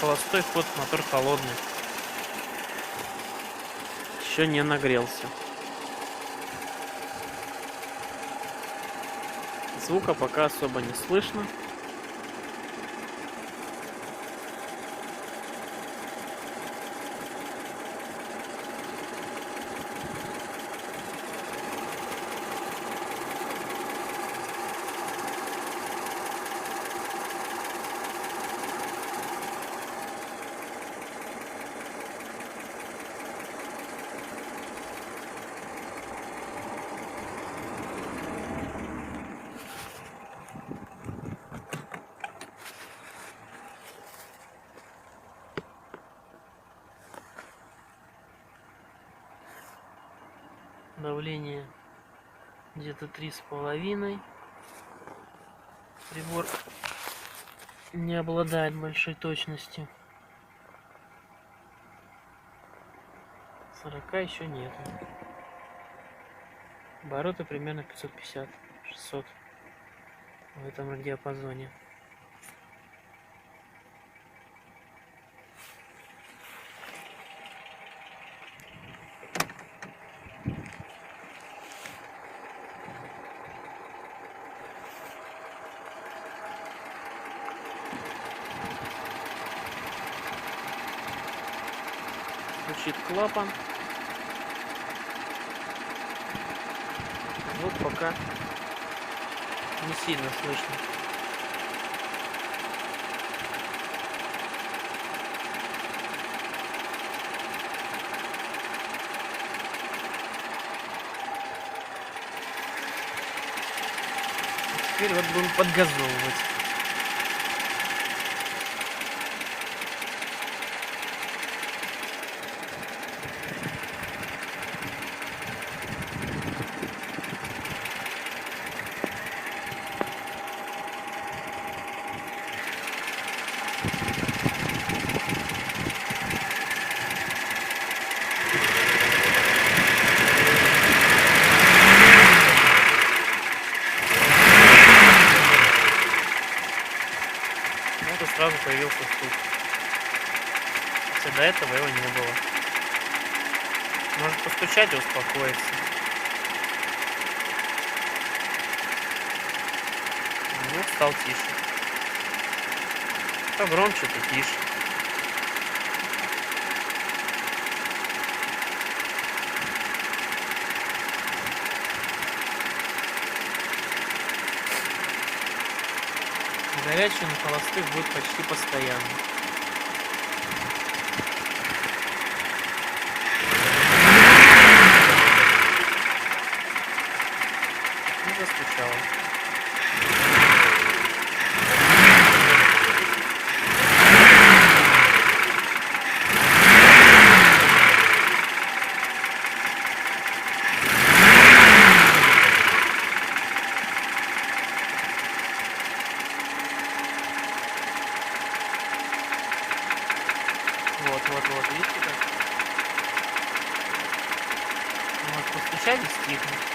холостой ход, мотор холодный. Еще не нагрелся. Звука пока особо не слышно. Давление где-то 3,5. Прибор не обладает большой точностью. 40 еще нет. Обороты примерно 550-600 в этом диапазоне. Звучит клапан. Звук пока не сильно слышно. Теперь вот будем подгазовывать. Вот и сразу появился стук. Хотя до этого его не было. Может постучать и успокоиться. Звук стал тише. То громче, то тише. Горячий на холостых будет почти постоянно. И застучало. Вот, видите как? Вот, постучать и стихнуть.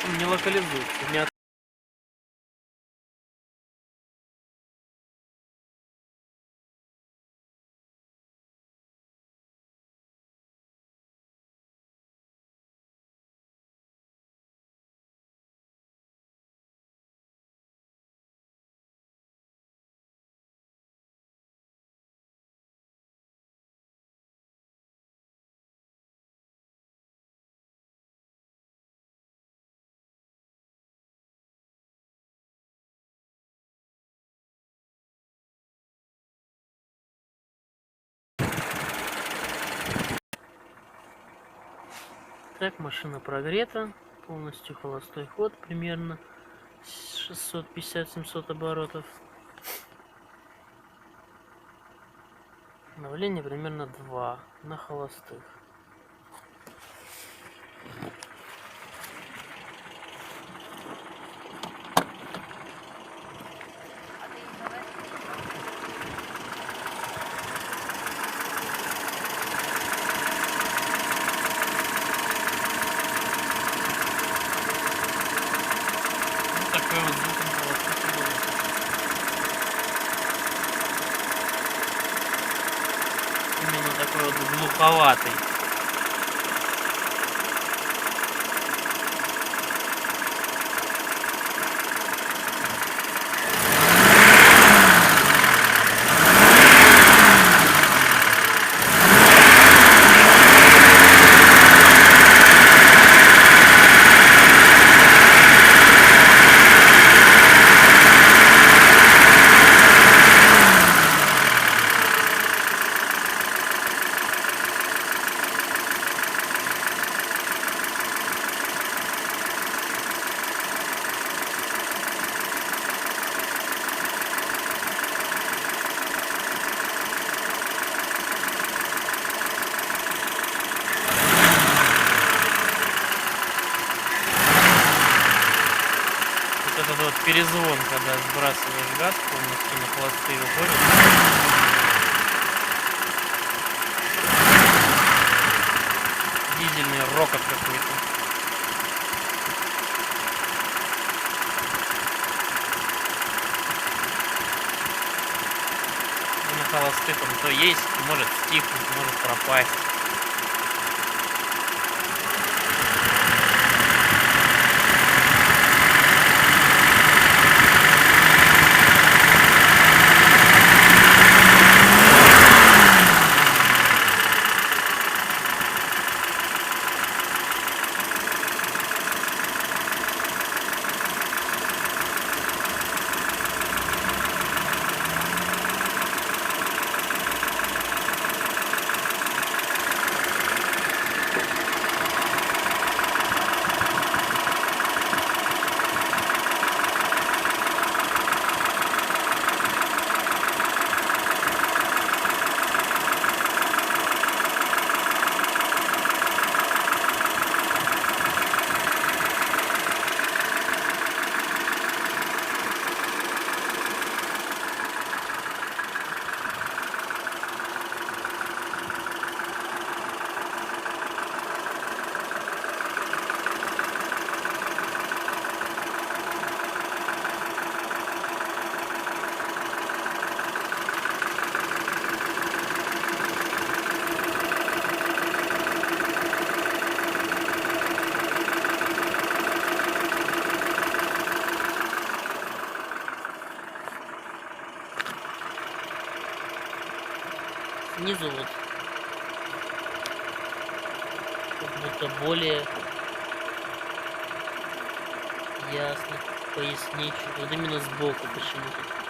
Он не локализуется, не Так, машина прогрета, полностью холостой ход, примерно 650-700 оборотов. Давление примерно 2 на холостых. Такой вот звук на холостых оборотах. Именно такой вот глуховатый. Этот вот перезвон, когда сбрасываешь газ, полностью на холостые уходит. Дизельный рокот какой-то. И на холостых он то есть, может стихнуть, может пропасть. Снизу вот как будто более ясно, пояснее чуть. Вот именно сбоку почему-то.